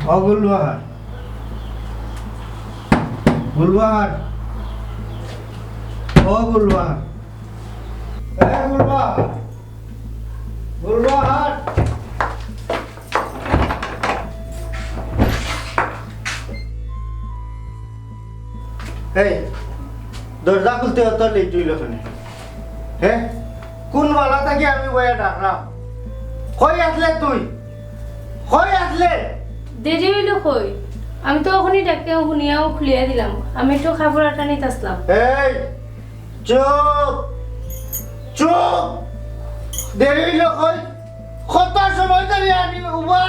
গুলবাহার গুলবাহার গুলবাহার গুলবাহার গুলবাহার এই দরজা খুলতে হতো লেট হইল হ্যাঁ কোন বালা থাকি আমি বইয়া ডাকলাম কই আসলে তুই কই আসলে দেরি হইল কই আমি তো ওখানে ডাকে শুনিয়াও খুলিয়া দিলাম আমি একটু খাবার আটা নিতে আসলাম এই চুপ চুপ দেরি হইল কই কত সময় ধরে আমি উবা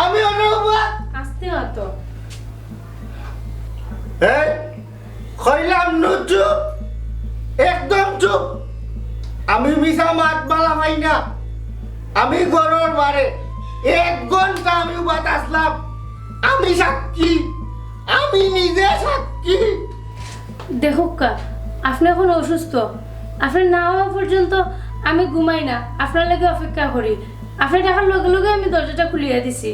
আমি অন্য উবা আসতে হতো এই কইলাম নু চুপ একদম চুপ আমি মিশা মাত বালা পাই না আমি গরর বারে 1 ঘন্টা আমি উবাত আসলাম আমি সাক্ষী আমি নিজে সাক্ষী দেখুক কা আপনি এখন অসুস্থ আপনি না হওয়া পর্যন্ত আমি ঘুমাই না আপনার লাগে অপেক্ষা করি আপনি দেখার লগে লগে আমি দরজাটা খুলিয়া দিছি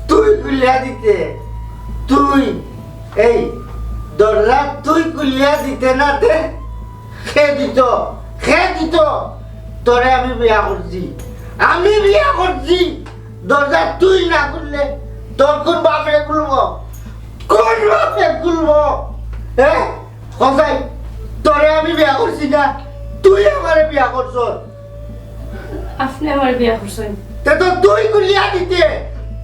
তুই খুলিয়া দিতে তুই এই দরজা তুই খুলিয়া দিতে না তে খে দিত তোরে আমি বিয়া করছি দরজা তুই না খুললে তোর কোন বাপে খুলবো হ্যাঁ কথাই তোরে আমি বিয়া করছি না তুই আমারে বিয়া করছ আপনি আমার বিয়া করছেন তে তো তুই খুলিয়া দিতে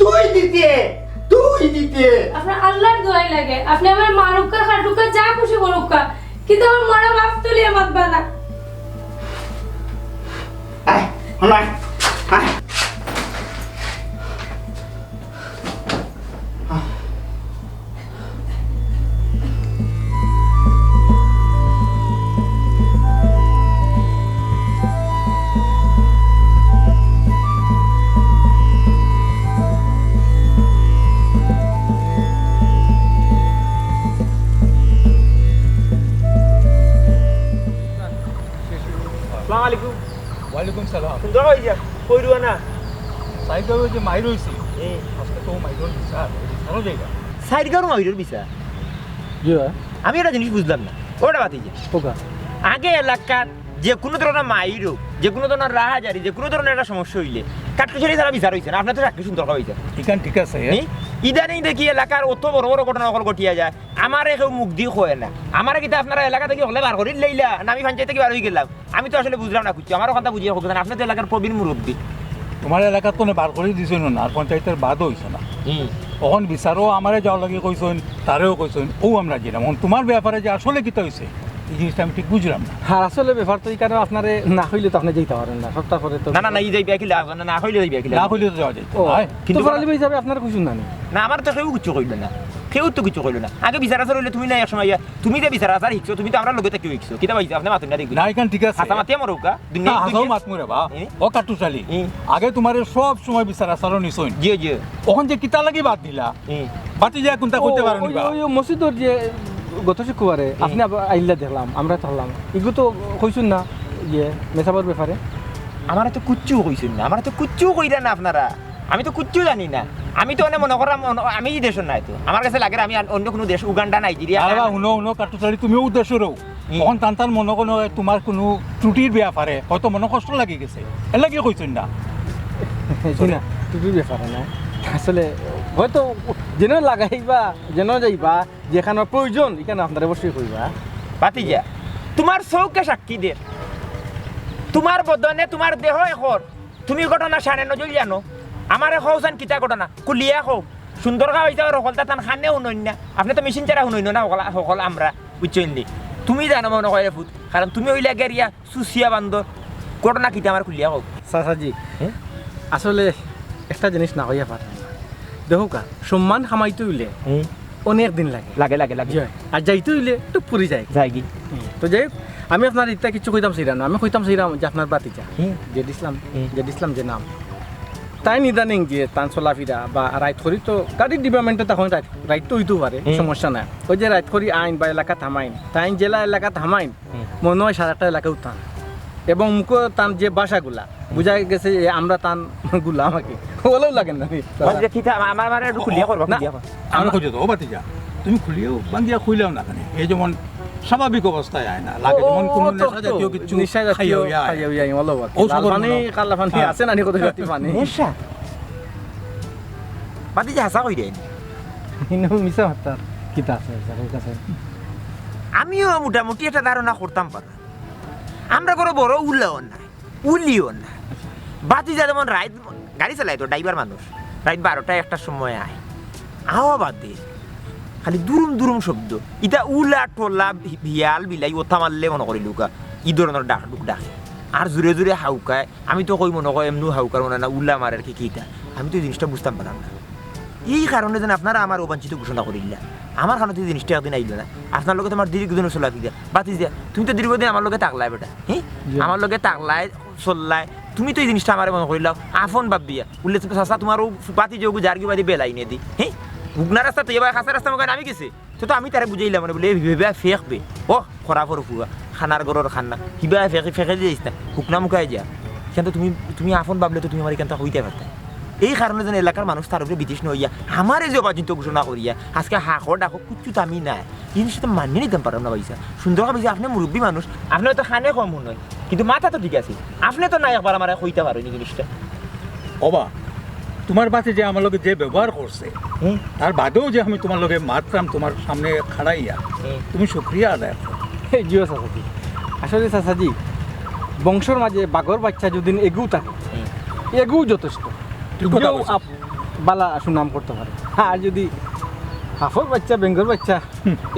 তুই দিতে আপনার আল্লাহর দোয়াই লাগে আপনি আমার মারুক্কা খাটুকা যা খুশি করুক্কা কিন্তু আমার মরা বাপ তুলিয়া মাতবা না আয় হনাই আয় ওয়ালাইকুম সালাম সুন্দর হইছে কইরুয়া না সাইকেল যে মাইর হইছে আজকে তো মাইর দিছা ভালো জায়গা সাইড গারো মাইরের বিষা আমি একটা জিনিস বুঝলাম না ওটা বাতি যে আগে এলাকার যে কোনো ধরনের মাইরো যে কোনো ধরনের রাহাজারি যে কোনো ধরনের একটা সমস্যা হইলে কাটকুচারি ছাড়া বিচার হইছে না আপনার তো চাকরি সুন্দর হইছে ঠিক আছে ইদানিং দেখি এলাকার অত বড় বড় ঘটনা সকল ঘটিয়া যায় আমার কেউ মুখ দিয়ে হয় না আমার কিন্তু আপনারা এলাকা থেকে হলে বার করি লইলা না আমি পঞ্চায়েত থেকে বার হয়ে গেলাম আমি তো আসলে বুঝলাম না খুঁজছি আমার কথা বুঝিয়ে হোক আপনি তো এলাকার প্রবীণ মুরব্বী তোমার এলাকার তো বার করে দিছে না আর পঞ্চায়েতের বাদও হইছে না তখন বিচারও আমারে যাওয়ার লাগে কইছেন তারেও কইছেন ও আমরা জিলাম তোমার ব্যাপারে যে আসলে কিতা হইছে এই জিনিসটা আমি ঠিক বুঝলাম না হ্যাঁ আসলে ব্যাপার তো এই কারণে আপনারে না হইলে তো আপনি যেতে পারেন না সপ্তাহ পরে তো না এই যাইবে কি লাভ না হইলে যাইবে কি লাভ না হইলে তো যাওয়া যায় ও কিন্তু কিন্তু পড়ালি হিসাবে আপনার কিছু না না আমার তো কেউ কিছু কইল না কেউ তো কিছু কইল না আগে বিচার আসার হইলে তুমি না এক সময় তুমি যে বিচার আসার শিখছো তুমি তো আমরা লগে থেকে শিখছো কিতা পাইছো আপনি মাতুন না দেখবি না এখান ঠিক আছে হাতা মাতিয়া মরুকা না হাসাও মাত মুরে বা ও কাটু চালি আগে তোমার সব সময় বিচার আসারও নিছইন জি ওখান যে কিতা লাগি বাদ দিলা বাতি যায় কোনটা কইতে পারো নি ওই মসজিদর যে গত শুক্রবারে আপনি আইলা দেখলাম আমরা থাকলাম এগুলো তো কইছুন না যে মেসাবার ব্যাপারে আমার তো কুচ্চু কইছেন না আমার তো কুচ্চু কইরা না আপনারা আমি তো কুচ্চু জানি না আমি তো অনেক মনে করাম আমি এই দেশের নাই তো আমার কাছে লাগে আমি অন্য কোনো দেশ উগান্ডা নাইজেরিয়া আরে বা হুনো কাটু চালি তুমিও উদ্দেশ্যরও তখন টান মনে কোনো তোমার কোনো ত্রুটির ব্যাপারে হয়তো মনে কষ্ট লাগি গেছে এলা কি কইছেন না না তুমি ব্যাপারে না আসলে হয়তো যেন লাগাইবা যেন যাইবা যেখানে প্রয়োজন এখানে আপনারা অবশ্যই কইবা পাতিজা তোমার চৌকে সাক্ষী দে তোমার বদনে তোমার দেহ এখন তুমি ঘটনা সাড়ে নজর জানো আমার হওসান কিতা ঘটনা কুলিয়া হোক সুন্দর গা হয়ে যাওয়ার সকলটা তান খানে শুনই না আপনি তো মেশিন চারা শুনই না সকল আমরা বুঝছেন তুমি জানো মনে হয় ফুট কারণ তুমি ওইলা গেরিয়া সুসিয়া বান্দর ঘটনা কিতা আমার কুলিয়া হোক চাচাজি আসলে একটা জিনিস না হইয়া পারে দেখো কা সম্মান খামাইতে হইলে অনেক দিন লাগে লাগে লাগে লাগে আর যাইতে হইলে একটু পুরি যায় যাই কি তো যাই হোক, আমি আপনার ইত্যা কিছু কইতাম সেইরাম না আমি কইতাম সেইরাম যে আপনার বাতিজা যে দিসলাম যে নাম তাই নিদানিং যে তান চলাফিরা বা রাইট করি তো গাড়ির ডিপার্টমেন্টে তখন রাইট তো হইতেও পারে সমস্যা নাই ওই যে রাইট করি আইন বা এলাকা থামাইন তাই জেলা এলাকা থামাইন মনে হয় সারাটা এলাকা উঠান এবং মুখ তান যে ভাষাগুলা বুঝা গেছে যে আমরা তান গুলা আমাকে বলেও লাগেন না বাতিজা কিতা আমার একটু খুলিয়া করবা না। খুলিয়া কর। আমরা খুঁজে তো ও বাতিজা তুমি খুলিয়েও বাঙ্গিয়া খুইলেও না কেন এই যেমন স্বাভাবিক অবস্থায় আয় না লাগে যেমন কোনো নেশা জাতীয় কিছু নিশা জাতীয় খাইয়া হইয়া আয়। খাইয়া হইয়া বলো ও সবর পানি মনে হয়। কালা পানি হ্যাঁ। আছে না নি কত জাতি পানি নেশা বাতিজা হাসা কই দেন ইনো মিছা হাতার কিতা আছে স্যারের কাছে আমিও মোটামুটি একটা ধারণা করতাম পারা আমরা কোনো বড় উল্লাও না উলিও না বাতিজা যেমন রাইত গাড়ি চালাই তো ড্রাইভার মানুষ রাইত 12টা 1টার সময় আয় আওয়া বাদ দিয়ে খালি দুরুম দুরুম শব্দ ইটা উলা টোলা ভিয়াল বিলাই ওথা মারলে মনে করি লুকা ই ধরনের ডাক ডাকে আর জোরে জোরে হাউকায় আমি তো কই মনে কয় এমনি হাউকার মনে না উল্লা মারের কি কিটা আমি তো এই জিনিসটা বুঝতাম পারলাম না এই কারণে যেন আপনারা আমার অবাঞ্ছিত ঘোষণা করিলা আমার কারণে এই জিনিসটা একদিন আইল না আপনার লোকে তোমার দীর্ঘদিন চলা ফিরা বাতি দিয়া তুমি তো দীর্ঘদিন আমার লোকে তাকলাই বেটা হ্যাঁ আমার লোকে তাকলাই চললাই তুমি তো এই জিনিসটা আমার মনে করিলাও আফন ভাব দিয়া উল্লে চাষা তোমার বাতি যোগ জার্গি বাদি বেলাই নিয়ে দি হ্যাঁ হুগনা রাস্তা তো এবার খাসা রাস্তা মনে আমি গেছে তো আমি তারে বুঝাইলাম মানে বলে ভেবে ফেঁকবে ও খরা ফর ফুয়া খানার গরর খান্না কিবা ফেঁকে দিয়েছিস না হুকনা মুখাই যা কিন্তু তুমি আফন ভাবলে তো তুমি আমার এখানটা হইতে পারতাম এই কারণে যেন এলাকার মানুষ তার উপরে বিতৃষ্ণ হইয়া আমার এই যে অবাঞ্ছিত ঘোষণা করিয়া আজকে হাঁকো ডাকো কুচ্ছু তো আমি নাই এই জিনিসটা মানিয়ে নিতাম পারলাম না পয়সা সুন্দর ভাবছি আপনি মুরব্বী মানুষ আপনি হয়তো খানে কম মনে হয় কিন্তু মাথা তো ঠিক আছে আপনি তো নাই একবার আমার হইতে পারো এই জিনিসটা অবা তোমার বাতে যে আমার লোকে যে ব্যবহার করছে হুম তার বাদেও যে আমি তোমার লোকে মারতাম তোমার সামনে খাড়াইয়া তুমি শুক্রিয়া আদায় করো। জিও চাচাজি আসলে চাচাজি বংশর মাঝে বাঘর বাচ্চা যদি এগু থাকে এগু যথেষ্ট ঠিক কথা যদিও বলছো। বালা সুনাম করতে পারে আর যদি হাফর বাচ্চা বেঙ্গর বাচ্চা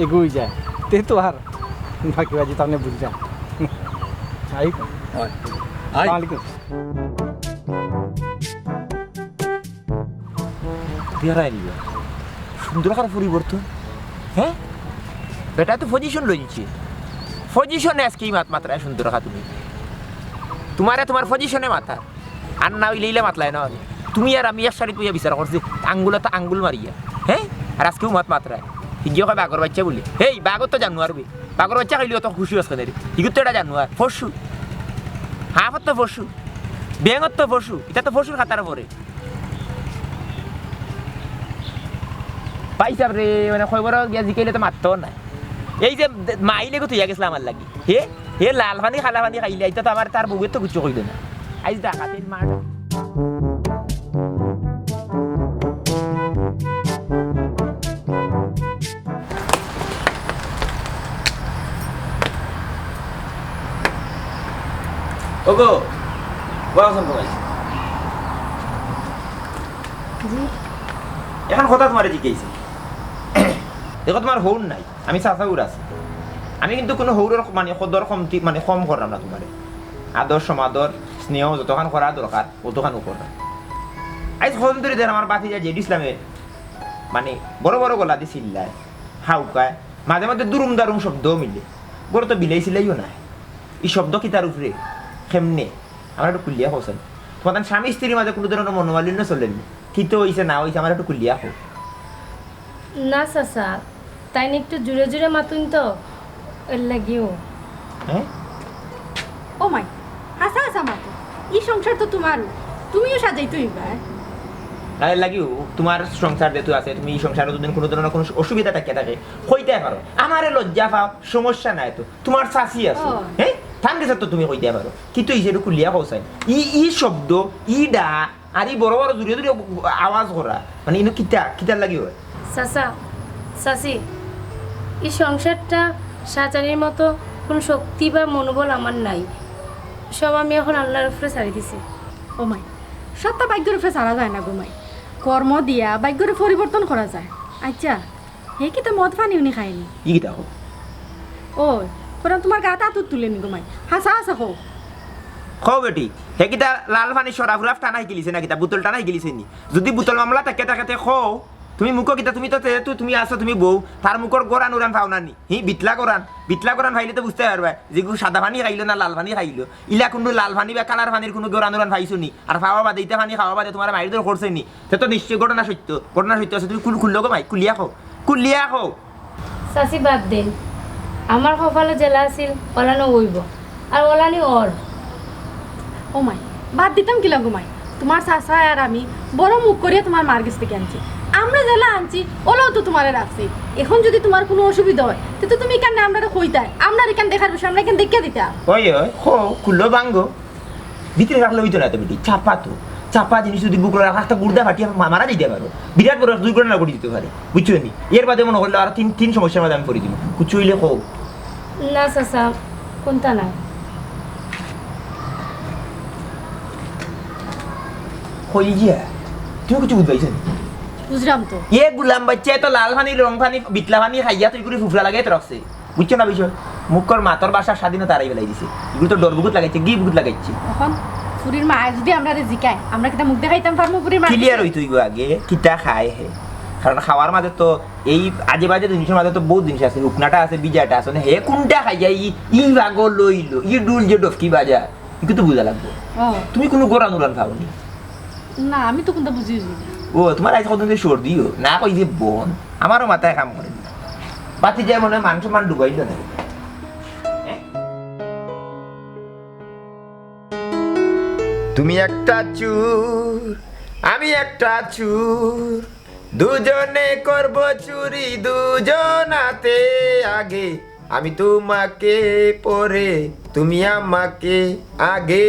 এগুই যায় তে তো আর ফাঁকিবাজি তাহলে বুঝ যায় আই হয়। আই আসসালামাইকুম বেড়াই নিবে সুন্দর কার পরিবর্তন হ্যাঁ বেটা তো পজিশন লইছি পজিশনে আজকে এই মাত্রায় সুন্দর রাখা তুমি তোমার পজিশনে মাথা আর না ওই লইলে মাতলায় না তুমি আর আমি এক সারি তুই বিচার করছি আঙ্গুলে তো আঙ্গুল মারিয়া হ্যাঁ আর আজকেও মাত্রায় হিগিও কয় বাঘর বাচ্চা বলি হেই বাঘর তো জানো আর বাঘর বাচ্চা খাইলেও তো খুশি আসছে না রে হিগুর তো এটা জানো আর পশু হাফত তো পশু ব্যাঙত তো পশু এটা তো পশুর খাতার পরে পাইসাব রে মানে খবর গিয়া জিকাইলে তো মারতো না এই যে মাইলে কত ইয়া গেছিল আমার লাগি হে লাল পানি খালা পানি খাইলে এটা তো আমার তার বউয়ের তো কিছু কইল না আজ ডাকাতের মার ওগো বাসন ভাই জি এখন কথা তোমার জিজ্ঞেস দেখো তোমার হৌর নাই আমি চাচাউর আছি আমি কিন্তু কোনো হৌরের মানে সদর কমতি মানে কম করলাম না তোমার আদর সমাদর স্নেহ যতখান করা দরকার অতখানও করলাম আজ হন ধরে দেন আমার বাতি যা জেড ইসলামের মানে বড় বড় গলা দিয়ে চিল্লায় হাউকায় মাঝে মাঝে দুরুম দারুম শব্দও মিলে বড় তো বিলাই চিলাইও না এই শব্দ কি তার উপরে কেমনে আমার একটু কুলিয়া হোসেন তোমার স্বামী স্ত্রীর মাঝে কোনো ধরনের মনোমালিন্য চলেন কি তো হয়েছে না হয়েছে আমার একটু কুলিয়া হোক না চাচা তাই না একটু জুড়ে জুড়ে মাতুন তো এর লাগিও হ্যাঁ ও মাই হাসা হাসা মাতো এই সংসার তো তোমারও তুমিও সাজাই তুই ভাই তাই লাগিও তোমার সংসার যেহেতু আছে তুমি এই সংসারে যদি কোনো ধরনের কোনো অসুবিধা থাকে হইতে পারো আমারে লজ্জা পাও সমস্যা নাই তো তোমার শাসি আছে ও। হ্যাঁ ঠান্ডা তো তুমি হইতে পারো কিন্তু এই যেটুকু কুলিয়া কৌসাই ই শব্দ ই ডা আর ই বড় বড় দূরে দূরে আওয়াজ করা মানে ইনো কিতার লাগিও চাচা চাচি এই সংসারটা সাজানির মতো কোনো শক্তি বা মনোবল আমার নাই সব আমি এখন আল্লাহর উপরে ছাড়ি দিছি ও মাই সত্তা ভাগ্যের উপরে ছাড়া যায় না গোমাই কর্ম দিয়া ভাগ্যের পরিবর্তন করা যায় আচ্ছা হে কি তো মদ পানি উনি খায়নি ই কিতা হোক ও কোরআন তোমার গাটা আতুর তুলেনি গোমাই হাসা হাসা হোক খাও বেটি হে কিতা লাল পানি সরাফুরাফ টানা গিলিছে না কিতা বোতল টানা গিলিছে নি যদি বোতল মামলা থাকে তাকে খাও তুমি মুখ কিতা তুমি তো যেহেতু তুমি আছো তুমি বউ তার মুখর গোরান উড়ান পাও না নি বিটলা কোরআন খাইলে তো বুঝতে পারবে যে সাদা পানি খাইলো না লাল পানি খাইলো ইলা কোনো লাল পানি বা কালার পানির কোনো গোরান উড়ান খাইছো নি আর খাওয়া বাদে ইটা পানি খাওয়া বাদে তোমার মাইর দর করছে নি সে তো নিশ্চয় ঘটনা সত্য আছে তুমি খুললো গো মাই কুলিয়া খাও চাচি বাদ দেন আমার কপালে জেলা আছিল ওলানো ওইব আর ওলানি ওর ও মাই বাদ দিতাম কিলা ঘুমাই তোমার চাচা আর আমি বড় মুখ করিয়া তোমার মার কাছ থেকে আনছি আমরা জেলা আনছি ওলাও তো তোমারে রাখছি এখন যদি তোমার কোনো অসুবিধা হয় তো তুমি এখানে আমরা কইতাই আমরা এখানে দেখার বিষয় আমরা এখানে দেখিয়া দিতা ওই হো খুললো ভাঙ্গো ভিতরে রাখলে হইতো না তো বেটি চাপা তো চাপা জিনিস যদি বুকলো রাখা গুড়দা ফাটিয়ে মারা দিতে পারো বিরাট বড় দুর্ঘটনা ঘটে দিতে পারে বুঝছো নি এর বাদে মনে করলে আর তিন সমস্যার মধ্যে আমি করে দিব কুচু হইলে হোক না চাচা কোনটা নাই হই গিয়া তুমি কিছু বুঝবাইছো বুঝলাম তো এ গুলাম বাচ্চা তো লাল পানি রং পানি বিটলা পানি খাইয়া তুই করে ফুফলা লাগাই তো রাখছে বুঝছো না বিষয় মুখর মাতর বাসার স্বাধীনতা হারাই বেলাই দিছে এগুলো তো ডর বুকুত লাগাইছে গি বুকুত লাগাইছে এখন ফুরির মা যদি আমরা জিকায় আমরা কিটা মুখ দেখাইতাম পারবো ফুরির মা ক্লিয়ার হইতো ইগো আগে কিটা খায় হে কারণ খাওয়ার মাঝে তো এই আজে বাজে জিনিসের মাঝে তো বহুত জিনিস আছে রুকনাটা আছে বিজাটা আছে হে কোনটা খাইয়া ই ভাগো লইলো ই ডুল যে ডফকি বাজা এগুলো তো বুঝা লাগবে ও তুমি কোনো গোড়া নুরান খাওনি না আমি তো কোনটা বুঝি না ও তোমার আজ কত সর্দিও না কই যে বোন আমারও মাথায় কাম করে না বাতি যায় মনে হয় মাংস মান ডুবাইল না তুমি একটা চুর আমি একটা চুর দুজনে করব চুরি দুজনাতে আগে আমি তোমাকে পরে তুমি আমাকে আগে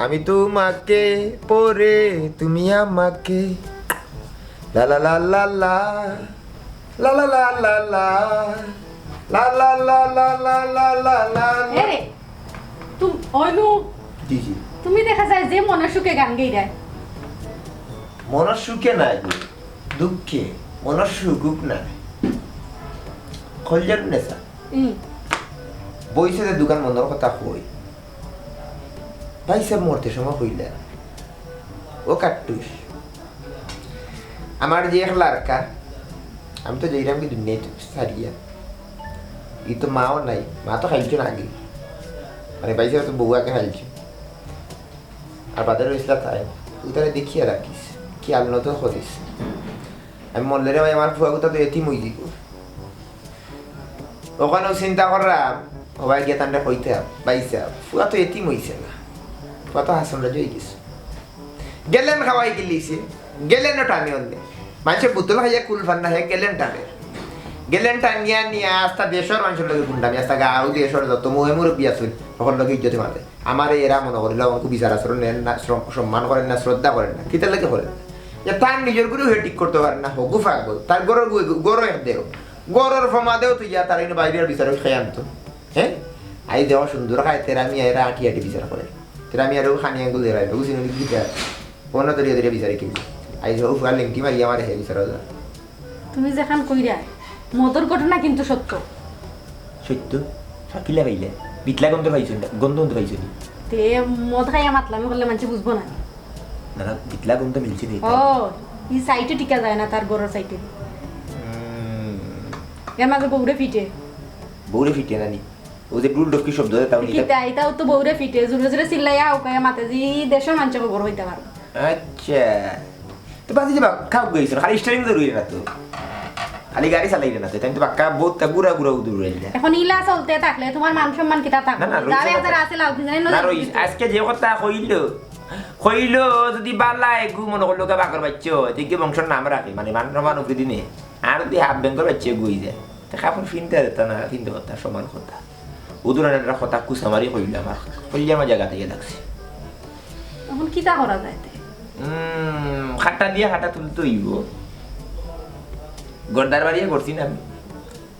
আমি তোমাকে পরে তুমি আমাকে লা লা লা লা লা লা লা লা লা লা লা লা লা লা লা লা লা লা এ রে তুমি ওইনু জি জি তুমি দেখা যায় যে মনের সুখে গান গেই দেয় মনের সুখে নাই দুঃখে মনের সুখ নাই খলজার নেশা বইছে যে দোকান বন্ধর কথা কই ভাই সব মরতে সময় হইলে ও কাট্টুস আমার যে এক লাড়কা আমি তো যাইলাম কি দুনিয়া সারিয়া ই তো মাও নাই মা তো খাইছো না আগে মানে বাইসে তো বউয়াকে খাইছো আর বাজারে রয়েছিল তাই তুই তাহলে দেখিয়ে রাখিস খেয়াল নত করিস আমি মরলে রে ভাই আমার ফুয়া কথা তো এটি মই দিব ওখানেও চিন্তা করলাম সবাই গিয়ে তান্ডা কইতে বাইসা ফুয়া তো এটি মইছে না ফুয়া তো হাসন রাজ হয়ে গেছে গেলেন খাওয়াই গেলিছে গেলেন টানি অন্য মানুষের বোতল খাইয়া কুল ফান্না হয়ে গেলেন টানে গেলেন টানিয়া নিয়ে আস্তা দেশের মানুষের লগে গুন্ডামি আস্তা গাঁও দেশের যত মুহে মুরব্বী আসুন তখন লগে ইজ্জতে মারে আমার এরা মনে করিল আমাকে বিচার আচরণ নেন না সম্মান করেন না শ্রদ্ধা করেন না কিতার লাগে করেন যে তার নিজের গুরু হয়ে ঠিক করতে পারেন না হগু ফাগল তার গরর গরো এক দেও গরর ফমা দেও তুই যা তার বাইরের বিচার খেয়ে আনতো হ্যাঁ আই দেওয়া সুন্দর খায় তেরামি এরা আটি আটি বিচার করে তেরামি আরও খানি আঙ্গুল দেয় বুঝি নদী গীতা অন্য দরিয়া দরিয়া বিচারে কিনবে আই যাও ফুয়ার লেঙ্কি মারি আমার হে বিচার তুমি যেখান কইরা মদর ঘটনা কিন্তু সত্য সত্য কিলা পাইলে বিটলা গন্ধ পাইছো না গন্ধ গন্ধ পাইছো নি তে মদ খাইয়া মাতলামি করলে মানুষ বুঝবো না না না বিটলা গন্ধ মিলছে নি ও এই সাইটে টিকা যায় না তার গরর সাইটে এর মাঝে বউরে ফিটে বউরে ফিটে না নি ও যে ডুল ডফকি শব্দ তাও নি কিতা এটাও তো বউরে ফিটে জুরে জুরে চিল্লাইয়া উকায়া মাতে জি দেশের মানুষকে বড় হইতে পারো আচ্ছা তো বাজি যাবা খাও গইছো খালি স্টারিং জরুরি না তো খালি গাড়ি চালাইলে না তো তাই তো বাক্কা বহুত গুড়া গুড়া উদুর রইলে এখন ইলা চলতে থাকলে তোমার মান সম্মান কিতা থাকবে না, রইছে যারে কথা। যারা আছে লাউ কি জানি না রইস আজকে যে কথা কইল যদি বালাই গু মনে করলো কে বাকর বাচ্চ এদিকে বংশের নাম রাখে মানে মান উপরে দিনে আর যদি হাফ ব্যাংকের বাচ্চা গুই যায় তা কাপড় ফিনতে দিতা না ফিনতে কথা সমান কথা উদুরানের কথা কুসামারি কইল আমার কইলে আমার জায়গা থেকে লাগছে এখন কিতা করা যায় খাট্টা দিয়ে হাঁটা তুলতে হইব গর্দার বাড়িয়ে করছি না আমি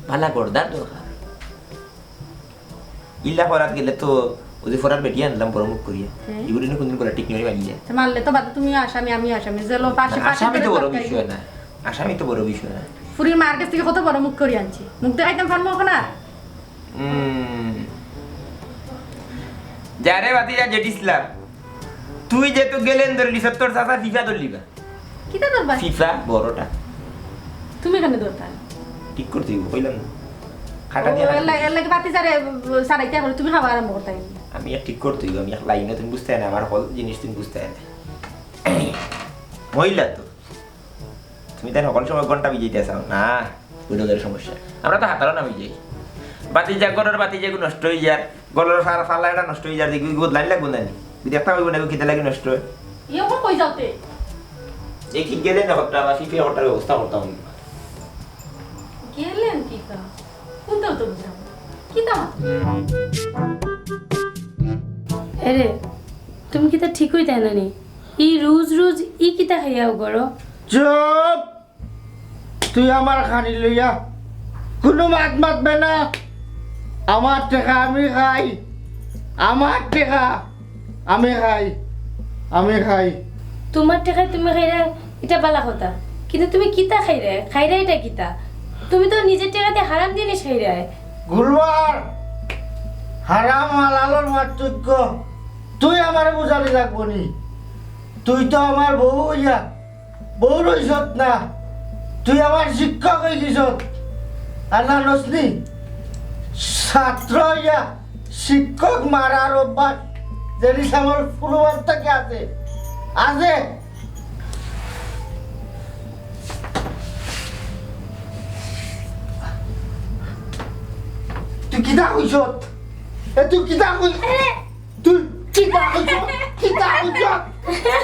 ভালা গর্দার দরকার ইল্লা করাত গেলে তো ওদের ফরার বেটিয়ে আনলাম পরমুখ করিয়া এগুলো নিয়ে কোনদিন করে ঠিক নিয়ে বানিয়ে যায় মারলে তো বাদ তুমি আসামি আমি আসামি জেলো পাশে পাশে আসামি তো বড় করে বিষয় না আসামি তো বড় বিষয় না ফুরির মার কাছ থেকে কত বড় মুখ করি আনছি মুখ দেখাইতাম পারবো না যারে বাতি যা জেটিসলাম তুই যেহেতু গেলেন ধরলি সত্তর চাষা ফিফা ধরলিবা কিতা দরবার ফিফা বড়টা তুমি কেন দরকার ঠিক করতে কইলাম না খাটা দিয়ে এর লাগে বাতি যারে সারাইতে করে তুমি খাবার আরম্ভ করতে আমি আর ঠিক করতে আমি এক লাইনে তুমি বুঝতে না আমার হল জিনিস তুমি বুঝতে না মহিলা তো তুমি তাই সকল সময় ঘন্টা বিজাইতে চাও না ওইটাদের সমস্যা আমরা তো হাতারও নামি যাই বাতি যা গরের বাতি যে নষ্ট হয়ে যায় গলের ফালা এটা নষ্ট হয়ে যায় দেখবি বহুত লাইন লাগবো না দেখা হইব না কিতা লাগি নষ্ট হয় এখন কই যাওতে এই কি গেলে না করতে আমার ফিফে ওটার ব্যবস্থা করতাম গেলেন কি কা কোনটা তো বুঝলাম কি তা আরে তুমি কিতা ঠিক হইতা না নি ই রোজ রোজ ই কিতা খাইয়াও করো চুপ তুই আমার খানি লইয়া কোনো মাত মাতবে না আমার টেকা আমি খাই আমার টেকা আমি খাই আমি খাই তোমার টাকায় তুমি খাইরা এটা বালা কথা কিন্তু তুমি কিতা খাইরা এটা কিতা তুমি তো নিজের টাকাতে হারাম জিনিস খাইরা গুলবার হারাম হালালোর পার্থক্য তুই আমার বুঝালি লাগবো নি তুই তো আমার বউ হইয়া বউ রইছত না তুই আমার শিক্ষক হয়ে গেছত আর না নসনি ছাত্র হইয়া শিক্ষক মারার অভ্যাস জিনিস আমার পূর্ববার থেকে আছে আছে তুই কিতা কইছত তুই কিতা কই তুই কিতা কইছত কিতা কইছত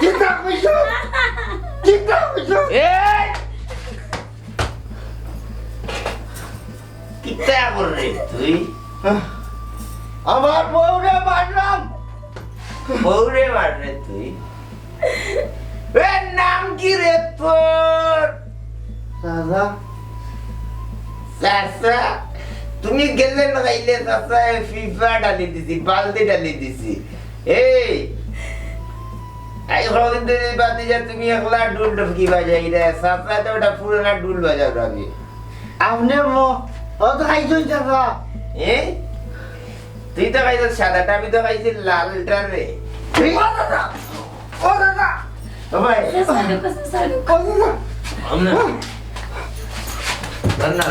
কিতা কইছত কিতা কইছত এই কিতা করে তুই আমার বউরে মারলাম বউরে মাররে তুই এর নাম কি রে তোর দাদা চাচা তুমি গেলে না খাইলে চাচা ফিফা ডালি দিছি বালতি ডালি দিছি এই আই কদিন ধরে বাতি যা তুমি একলা ডুল ডুবকি বাজাই রে চাচা তো ওটা পুরোনা ডুল বাজাও রাবি আপনি অত খাইছই দাদা এ তুই তো খাইছিস সাদাটা আমি তো খাইছি লালটা রে ও দাদা ও দাদা ও ভাই ও দাদা আমনা না দাদা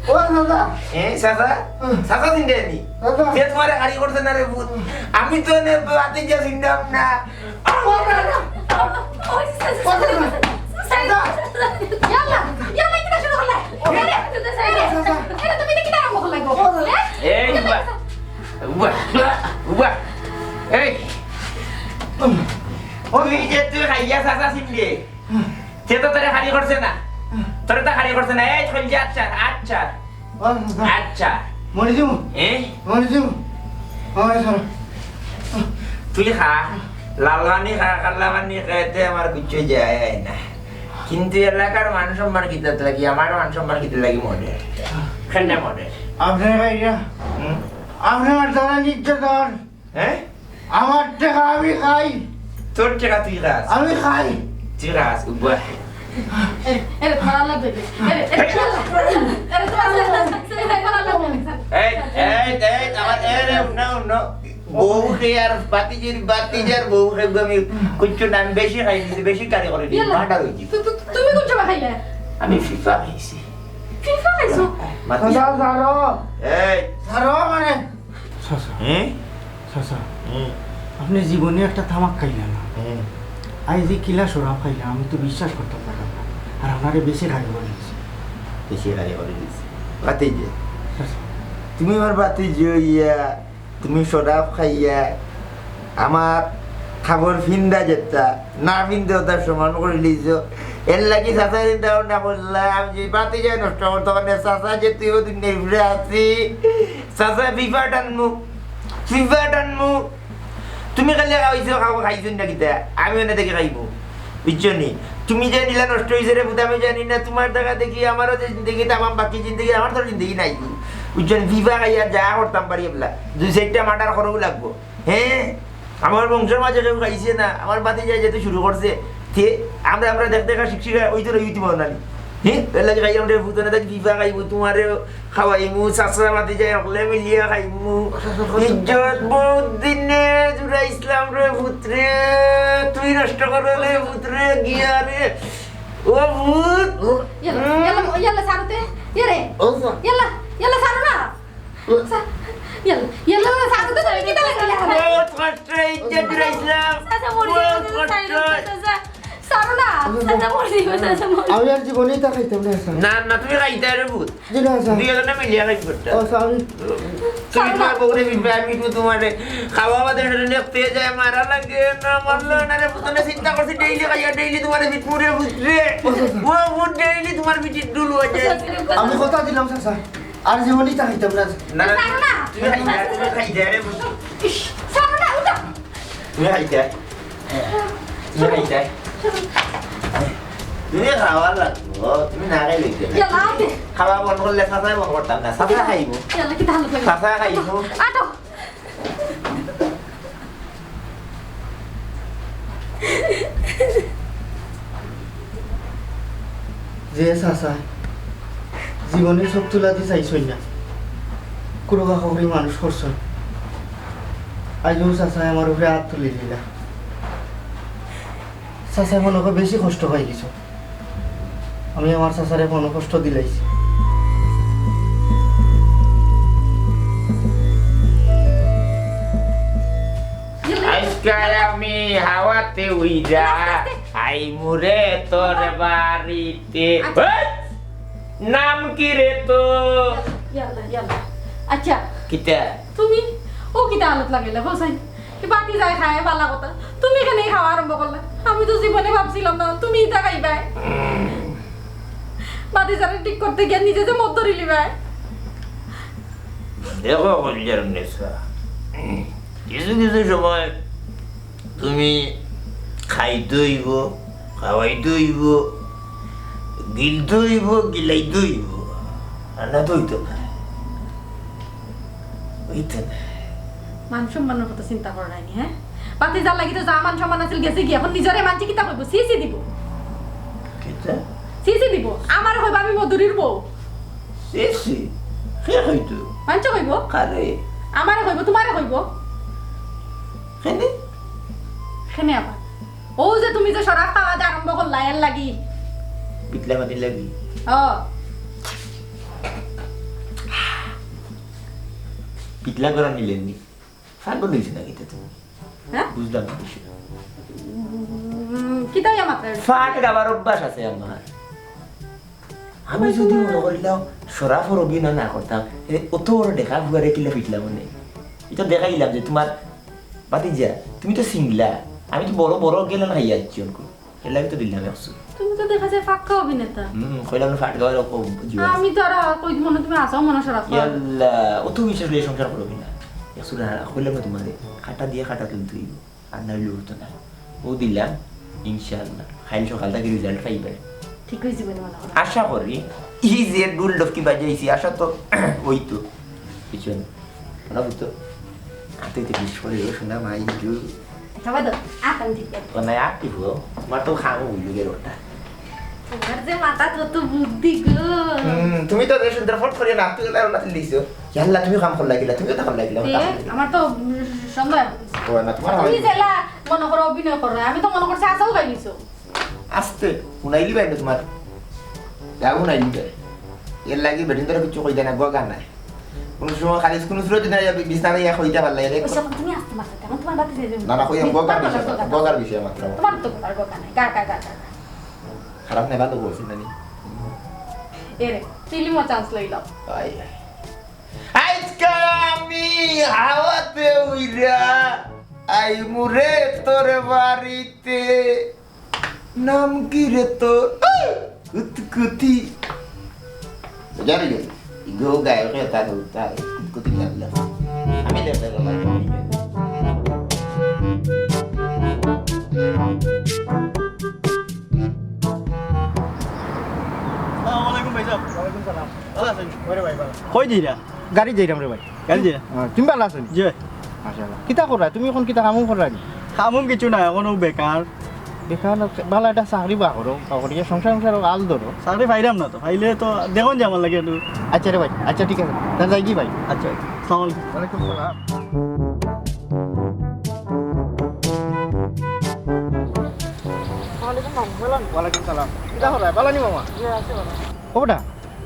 ও দাদা এ চাচা চাচা চিন্তা নি দাদা যে তোমার গাড়ি করছে না রে ভূত আমি তো নে বাতি যা চিন্তাম না ও দাদা ও দাদা ইয়াল্লা ইয়াল্লা কিটা শুরু করলে তুমি কি আরম্ভ করলে গো এই উবা এই তুই যে তুই খাইয়া চাচা চিনলে সে তো তোরে খালি করছে না তোরে তো খালি করছে না এই চল যা আচ্ছা আচ্ছা ও দাদা আচ্ছা মরে যাবো এ মরে যাবো আমার সারা তুই খা লালবানি খা কাল্লাবানি খাইতে আমার কিছু যায় না কিন্তু এলাকার মান সম্মান কিতে লাগি আমার মান সম্মান কিতে লাগি মনে খেলনা মনে আপনার ভাইয়া আপনার দ্বারা নির্যাতন হ্যাঁ আমার টাকা আমি খাই তোর টাকা তুই খাস আমি খাই তুই খাস উবা এরে খারাপ লাগবে এরে এই আমার এরে no বউ খেয়ে আর বাতিজার বউ খেয়ে আমি কুচ্ছু নাম বেশি খাই দিছি বেশি কারি করে দিই মাটা হইছি তুমি কোন সময় খাইলে আমি ফিফা খাইছি ফিফা খাইছো দাদা ধরো এই ধরো মানে হ্যাঁ চাচা আপনি জীবনে একটা তামাক খাইলেন না আই যে কিলা সরাব খাইলাম আমি তো বিশ্বাস করতে পারলাম না আর আপনারে বেশি খাই বলেছি বেশি কারি করে দিছি বাতিজে তুমি আমার বাতিজে ইয়া তুমি সরাব খাইয়া আমার খাবার ফিন্দা যেটা না ফিন্দে ওটা সমান করে লিছ এর লাগি চাচা চিন্তা না করলাম আমি যে বাতি যায় নষ্ট করতে পারে চাচা যে তুইও তুই নেবরে আছি চাচা ফিফা টানমু তুমি খালি খাইছো খাবো খাইছো না কিতা আমি এনে দেখে খাইবো বুঝছো নি তুমি যে নিলা নষ্ট হয়েছে রে আমি জানি না তোমার দেখা দেখি আমারও যে জিন্দগি আমার বাকি জিন্দগি আমার তো জিন্দগি নাই বুঝছো নি ফিফা খাইয়া যা করতাম পারি এবলা 2-4টা মাটার খরচ লাগবো হ্যাঁ আমার বংশের মাঝে কেউ খাইছে না আমার বাতি যায় যেতে শুরু করছে তে আমরা দেখ দেখা শিখছি ওই তো ইউটিউব বানানি হ্যাঁ এর লাগে খাই আমরা ভূতনে দেখ ফিফা খাইবো তোমারে খাওয়াইমু চাচরা বাতি যায় অকলে মিলিয়ে খাইমু ইজ্জত বহুত দিনে জুড়া ইসলাম রে ভূতরে তুই নষ্ট করলে ভূতরে গিয়া রে ও ভূত ইয়াল্লা সারতে ইরে ইয়াল্লা সারো না ইয়াল্লা সারতে তুমি কি তালে বহুত কষ্ট ইজ্জত জুড়া ইসলাম বহুত কষ্ট ছাড়ো না চাচা মরে যাইব চাচা মরে আমি আর জীবনেই তা খাইতাম না স্যার না না তুমি খাইতে রে ভূত জি না স্যার দুইজনে মিলিয়া খাইতে পারতা ও স্যার আমি তুমি তোমার বউরে মিলবে আমি তো তোমার খাওয়া বাদে নেপতে যায় মারা লাগে না মারলো না রে ভূতনে চিন্তা করছি ডেইলি খাইয়া ডেইলি তোমার ভিত মুড়ে বুঝরে ও ভূত ডেইলি তোমার ভিত ডুল হয়ে যায় আমি কথা দিলাম স্যার আর জীবনেই তা খাইতাম না না না ছাড়ো না তুমি খাইতে রে ভূত ছাড়ো না উঠো তুমি খাইতে তুমি খাইতে তুমি খাওয়া লাগবো তুমি না খাইলে ইয়ালা আতে খাওয়া বন্ধ করলে সাঁচাই বন্ধ করতাম না সাঁচা খাইব ইয়ালা কি তাহলে লাগে সাঁচা খাইব আটো যে চাচা জীবনে সব তুলাতে চাইছই না কোনো কাকরি মানুষ করছন আজও চাচাই আমার উপরে হাত তুলে দিলা চাচাই মনে করে বেশি কষ্ট পাই কিছু আমি আমার চাচারে কোনো কষ্ট দিলাইছি আজকাল আমি হাওয়াতে উইরা আই মুরে তোর বাড়িতে ওই! নাম কি রে তো ইয়ালা ইয়ালা আচ্ছা কিতা তুমি ও কিটা আলত লাগিলে বসাই কি বাতি যায় খায় বালা কথা তুমি এখানে খাওয়া আরম্ভ করলে আমি তো জীবনে ভাবছিলাম না তুমি ইটা খাইবাই বাতি যারে ঠিক করতে গিয়ে নিজে যে মত ধরিলি ভাই দেখো কল্যাণ নেশা কিছু কিছু সময় তুমি খাইতে হইব খাওয়াইতে হইব গিলতে হইব গিলাইতে হইব আর না তো হইতো না হইতো না মান সম্মানের কথা চিন্তা করা নাইনি হ্যাঁ বাতি যার লাগি তো যা মান সম্মান আছিল গেছে কি এখন নিজরে মানছি কিতা কইব সিসি দিব কিতা সিসি দিব আমার হইব আমি মধুরীর বউ শেষে সে হইতো মানছ কইব কারে আমারে কইব তোমারে কইব কেনে খেনে আবার ও যে তুমি যে সরাব খাওয়া যে আরম্ভ করলা এর লাগি পিতলা মাটি লাগি ও পিতলা করা নিলেন নি ফাগল হয়েছে না কিতা তুমি হ্যাঁ বুঝলাম না কিছু কিতা ইয়া মাত্রা ফাট গাবার অভ্যাস আছে আমার আমি যদি মনে করিলাম সরাফর অভিনয় না করতাম অত বড় দেখা ভুয়ারে কিলা পিটলা মনে এটা দেখাইলাম যে তোমার বাতিজা তুমি তো সিংলা আমি তো বড় বড় গেলাম খাইয়া যাচ্ছি অনকু এর লাগে তো দিলাম একশো তুমি তো দেখা যায় ফাঁকা অভিনেতা কইলাম না ফাট গাবার আমি তো আর কই মনে তুমি আসাও মনে সরাব ইয়াল্লা অত বিশ্বাস লিয়ে সংসার করবি না একশো কইলাম না তোমারে খাটা দিয়ে খাটা তুলতে হইব আর না হইলে হতো না ও দিলাম ইনশাআল্লাহ খাইল সকাল থেকে রেজাল্ট পাইবে ঠিক হইছে বলে মনে হয় আশা করি ই যে ডুল ডফকি বাজাইছি আশা তো ওই তো কিছু না বুঝতো হাতে থেকে সরে শোনা মাই জু খাবার দাও আতাম ঠিক আছে মানে আক্টিভ আমার তো খাবো বুঝলি গেল ওটা তোমার যে মাথা কত বুদ্ধি গো তুমি তো সুন্দর ফট করে না তুই আর না লিখছো ইয়াল্লা তুমি কাম করলা গিলা তুমি তো কাম লাগিলা আমার তো সন্দেহ ও না তোমার তুমি জেলা মনে করো অভিনয় করো আমি তো মনে করছি আসাও খাই নিছো আস্তে উনাইলি বাইরে তোমার যাও উনাইলি এর লাগি বেটিন ধরে কিছু কই দেয় না গগা নাই কোনো সময় খালি কোনো সুরত না বিছনা ইয়া কইতে পারলা রে ওইসব তুমি আসতে মাত্র কেন তোমার বাতি যাই না না কই গগার বিষয় মাত্র তোমার তো আর গা নাই গা গা গা গা খারাপ নাই ভালো বলছিস নানি এরে ফিল্মও চান্স লইলাম আই আজকাল আমি হাওয়াতে উইরা আই মুরে তোর বাড়িতে নাম কি রে তোর কুতকুতি জানি গেল গো গায় রে তার তার কুতকুতি লাগলা আমি দেখতে গেলাম কই দিরা গাড়ি যাইরাম রে ভাই গাড়ি দিরা তুমি ভালো আছো জি মাশাআল্লাহ কিতা করা তুমি এখন কিতা কামও করা নি খামুম কিছু না এখনো বেকার দেখান ভালো একটা চাকরি বা করো কাকরিয়া সংসার সংসার আল ধরো চাকরি পাইরাম না তো পাইলে তো দেখুন যে আমার লাগে একটু আচ্ছা রে ভাই আচ্ছা ঠিক আছে তা যাই কি ভাই আচ্ছা আসসালামু আলাইকুম ওয়ালাইকুম সালাম ওয়ালাইকুম সালাম কিতা করা ভালো নি মামা ও বেটা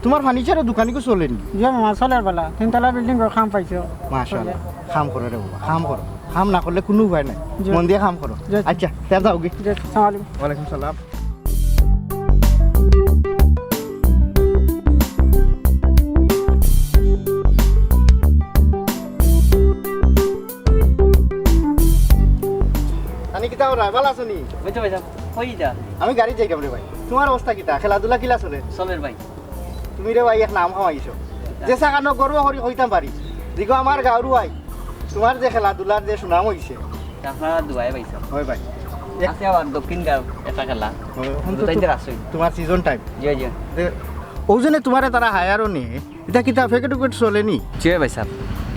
তোমার ফার্নিচারের দোকানিকে চলেনি যে মামা চলের বেলা তিনতলা বিল্ডিং খাম পাইছো মাশাআল্লাহ কাম করো রে বাবা কাম করো কাম না করলে কোনো উপায় নাই জি। মন দিয়ে কাম করো জি। আচ্ছা তে যাও গে যে আসসালামু আলাইকুম ওয়ালাইকুম সালাম আমি কিতা ওরা ভালো আছো নি বুঝতে পারছি কই যা আমি গাড়ি যাই রে ভাই তোমার অবস্থা কিতা খেলাধুলা কিলা চলে সবের ভাই তুমি রে ভাই এক নাম হামাইছো যে সাকানো গর্ব করি হইতাম পারি দেখো আমার গাঁরু ভাই তোমার যে খেলাধুলার যে সুনাম হইছে আপনারা দুয়াই পাইছো হয় ভাই আছে আবার দক্ষিণ গাঁও এটা খেলা এখন তো দুটাইতে আসই তোমার সিজন টাইম জি জি ওজনে তোমারে তারা হায়ারও নে এটা কিতা ফেকেট উকেট চলেনি জি ভাই সাহেব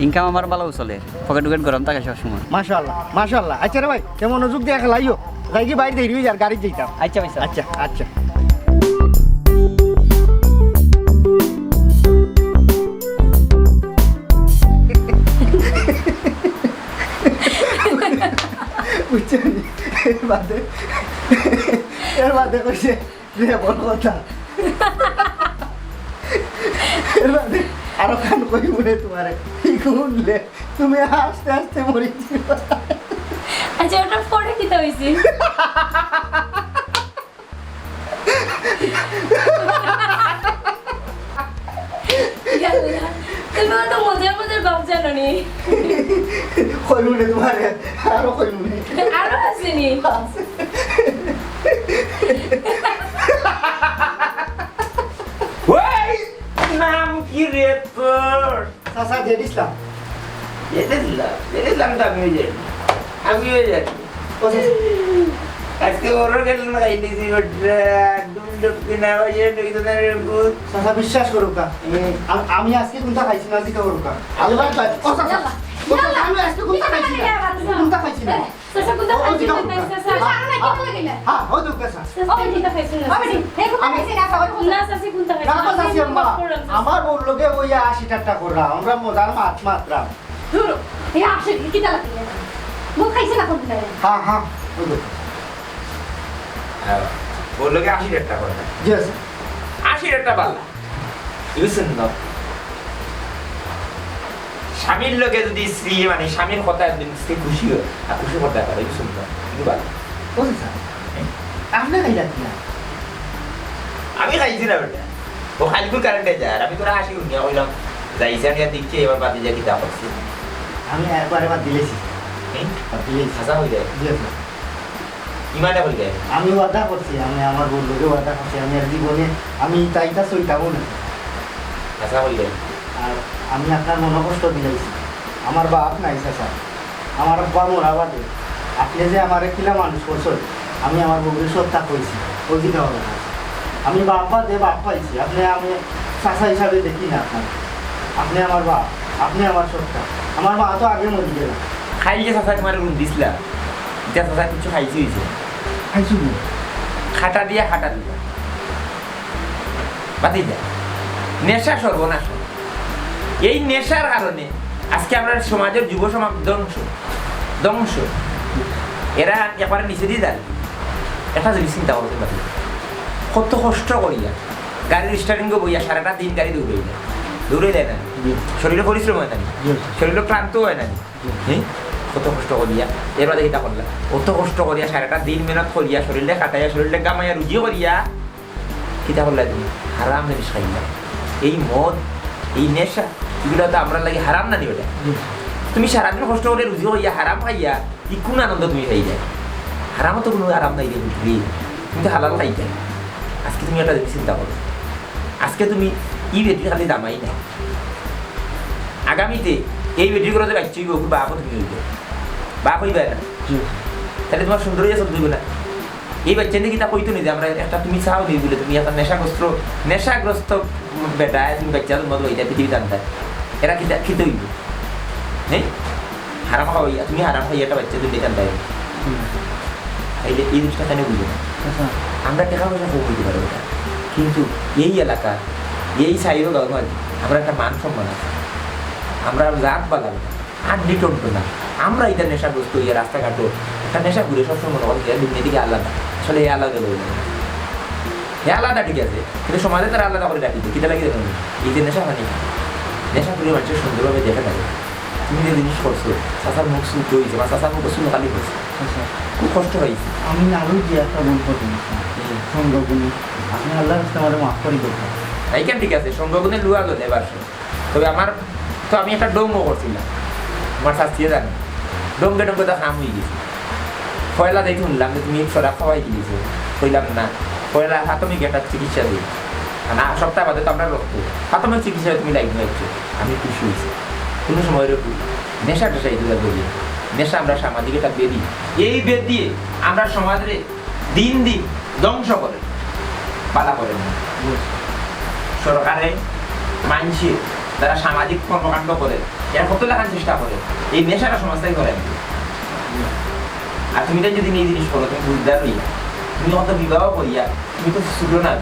ইনকাম আমার ভালো চলে পকেট টুকেট গরম থাকে সবসময় মাশাআল্লাহ মাশাআল্লাহ আচ্ছা রে ভাই কেমন মনোযোগ দিয়ে খেলাইও যাই কি বাইরে দেরি আর গাড়ি যাইতাম আচ্ছা ভাই সাহেব আচ্ছা আচ্ছা বুঝছেন এর বাদে কইছে রে বল কথা এর বাদে আরো কান কই মনে তোমারে শুনলে তুমি আস্তে আস্তে মরি আচ্ছা ওটা পরে কিতা হইছে তুমি তো মজার মজার গপ জানো নি কই মনে তোমারে আরো কই মনে আরো আসেনি ওই নাম কি রে তোর চাচা দিয়ে দিছিলাম যেতেছিলাম তো আমিও যাই আমিও যাই আজকে ওরও গেলেন না খাইতেছি একদম দক্ষিণা বাজে দক্ষিণের ভূত চাচা বিশ্বাস করুক আমি আজকে কোনটা খাইছি না দিকে করুক আল্লাহ ভাই ও চাচা ও চাচা, আমি আজকে কোনটা খাইছি না কোনটা খাইছি না চাচা কোনটা ও, ও, খাইছি দিকা না করুক। চাচা হ্যাঁ ও দুঃখ চাচা চাচা কোনটা খাইছি না না চাচি কোনটা খাইছি না চাচি আম্মা আমার বউর লোকে ওই 80 টাকা করলা আমরা মজার মাছ মাত্রা হ্যাঁ হ্যাঁ ও দুঃখ বললো কি 80 টাকা করে জি আছে 80 টাকা পাল্লা বুঝছেন না স্বামীর লোকে যদি স্ত্রী মানে স্বামীর কথা একদিন স্ত্রী খুশি হয় আর খুশি করতে পারে বুঝছেন না কিন্তু ভালো ও চাচা আপনি খাইলা কি না আমি খাইছি না বেটা ও খালিকুল কারেন্টে যায় আর আমি তোরা হাসি উনিয়া কইলাম যাইছে আমি আর দেখছি এবার বাতি যা কিতা করছি আমি একবার এবার দিলেছি দিলেছি হাসা হয়ে যায় জি আছে ইমানে বলে যায় আমি ওয়াদা করছি আমি আমার বন্ধুকে ওয়াদা করছি আমি আর জীবনে আমি তাইটা সইতাবো না হাসা হয়ে যায় আর আমি আপনার মনোকষ্ট দিয়েছি আমার বাপ নাই স্যার আমার বাবা মরা বাদে আপনি যে আমার কিলা মানুষ করছেন আমি আমার বউকে সত্তা কইছি অধিকার হবে না আমি বাপ বাদে বাপ পাইছি আপনি আমি চাষা হিসাবে দেখি না আপনার আপনি আমার বাপ আপনি আমার সত্তা আমার মা তো আগে মরি গেল খাইলে চাষা তোমার রুম দিছিলাম এটা চাষা কিছু খাইছি হয়েছে খাইছো কি খাটা দিয়া বাতি যা নেশা সর্বনাশ এই নেশার কারণে আজকে আমরা সমাজের যুব সমাজ ধ্বংস এরা একবারে নিচে দিয়ে দাঁড়িয়ে একটা জিনিস চিন্তা করতে পারি কত কষ্ট করিয়া গাড়ির স্টার্টিং বইয়া সারাটা দিন গাড়ি দৌড়ে দেয় না শরীরে পরিশ্রম হয় না শরীরে ক্লান্ত হয় না হ্যাঁ কত কষ্ট করিয়া এবার এটা করলাম অত কষ্ট করিয়া সারাটা দিন মেহনত করিয়া শরীরে কাটাইয়া শরীরে গামাইয়া রুজি করিয়া কিতা করলা তুমি হারাম জিনিস খাইলা এই মদ এই নেশা এগুলো তো আমরা লাগে হারাম না নিবে তুমি সারাদিন কষ্ট করে রুজি হইয়া হারাম খাইয়া ই কোন আনন্দ তুমি খাই যায় হারামও তো কোনো আরাম নাই রে বুঝলি তুমি তো হালাল খাই যায় আজকে তুমি একটা জিনিস চিন্তা করো আজকে তুমি ই বেটি খালি দামাই না আগামীতে এই বেটির করে বাচ্চা হইব বাপও তুমি হইবে বাপ হইবে না তাহলে তোমার সুন্দর হইয়া চলতে হইবে না এই বাচ্চা নিয়ে কিতা কইতো নি যে আমরা একটা তুমি চাও দিই বলে তুমি একটা নেশাগ্রস্ত বেটা তুমি বাচ্চা তোমার হইতা পৃথিবীতে আনতা এরা কিতা খেতে হইব হ্যাঁ হারাম খাওয়াইয়া তুমি হারাম খাইয়া একটা বাচ্চা তুমি দেখান দেয় এই জিনিসটা কেন বুঝবো আমরা টাকা পয়সা খুব হইতে পারবো না কিন্তু এই এলাকা এই সাইডও গাঁও আমরা একটা মান সম্মান আছে আমরা রাত বাগান আড্ডি টন্টো না আমরা এটা নেশাগ্রস্ত হইয়া রাস্তাঘাটও একটা নেশা ঘুরে সবসময় মনে হয় দুনিয়া থেকে আলাদা আসলে এই আলাদা বলবো হে আলাদা ঠিক আছে কিন্তু সমাজে তারা আলাদা করে ডাকি কিতা লাগে দেখুন এই যে নেশা মানে নেশা করে মানুষের সুন্দরভাবে দেখে থাকে তুমি যে জিনিস করছো চাচার মুখ শুদ্ধ হয়েছে বা চাচার মুখ শুনো খালি হয়েছে খুব কষ্ট হয়েছে আমি আরো যে একটা ভুল করতেন সঙ্গগুলি আপনি আল্লাহর কাছে আমাদের মাফ করে দেবেন এইখান ঠিক আছে সঙ্গগুণে লুয়া গেলে এবার তবে আমার তো আমি একটা ডোমও করছিলাম আমার শাস্তিয়ে জানি ডোমকে ডোমকে তো হাম হয়ে গেছে পয়লা দেখে শুনলাম যে তুমি সরা খাওয়াই দিয়েছো কইলাম না পয়লা প্রাথমিক একটা চিকিৎসা দিই না সপ্তাহ বাদে তো আমরা রক্ত প্রাথমিক চিকিৎসা তুমি লাইন হয়েছে আমি খুশি হয়েছি কোনো সময় এরকম নেশা টেশা এগুলো বলি নেশা আমরা সামাজিক একটা বেদি এই বেদ দিয়ে আমরা সমাজে দিন দিন ধ্বংস করে পালা করে না সরকারে মানসিক যারা সামাজিক কর্মকাণ্ড করে এরা কত লেখার চেষ্টা করে এই নেশাটা সমাজটাই করে আর তুমি যদি এই জিনিস করো তুমি বুঝদার হইয়া তুমি অত বিবাহ করিয়া তুমি তো শুধু না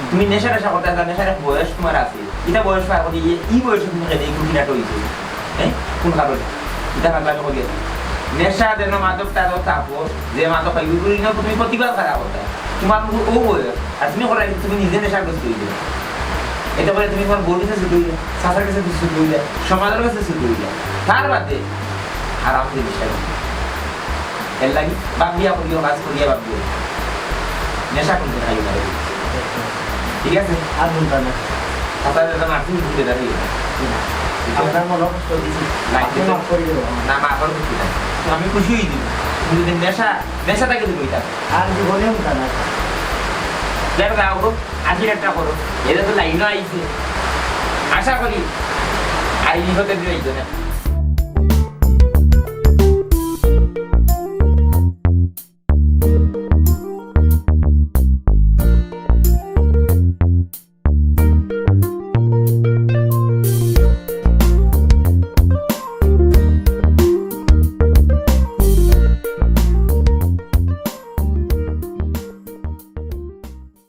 তুমি নেশা নেশা করতে আসলে নেশার বয়স তোমার আছে এটা বয়স পার করি এই বয়সে তুমি এই কুটিনাটা হয়েছে হ্যাঁ কোন কারণে এটা ভাবলাম করি নেশা যেন মাদক টাদক থাকো যে মাদক খাই ওইগুলি না তুমি প্রতিবাদ খারাপ হতে তোমার ও বয়স আর তুমি করাই তুমি নিজে নেশাগ্রস্ত হয়ে যাবে এটা বলে তুমি তোমার বোর্ড কাছে শুরু হইলে চাষার কাছে শুরু হইলে সমাজের কাছে শুরু হইলে তার বাদে আরাম জিনিসটা এর লাগি বাপিয়া করিও কাজ করিয়া বাপিও নেশা করতে খাই পারে ঠিক আছে আর বলতে না আপনার দাদা মার্কিন ঘুরে দাঁড়িয়ে আপনার মনে কষ্ট দিচ্ছি আপনি মাফ করে দেবো না মা আবার খুশি না আমি খুশি হয়ে দিব তুমি যদি নেশাটাকে তুমি ওইটা আর জীবনেও তা না দেখো গাও আশির একটা করো এটা তো লাইনও আইছে আশা করি আর এই হতে দিই না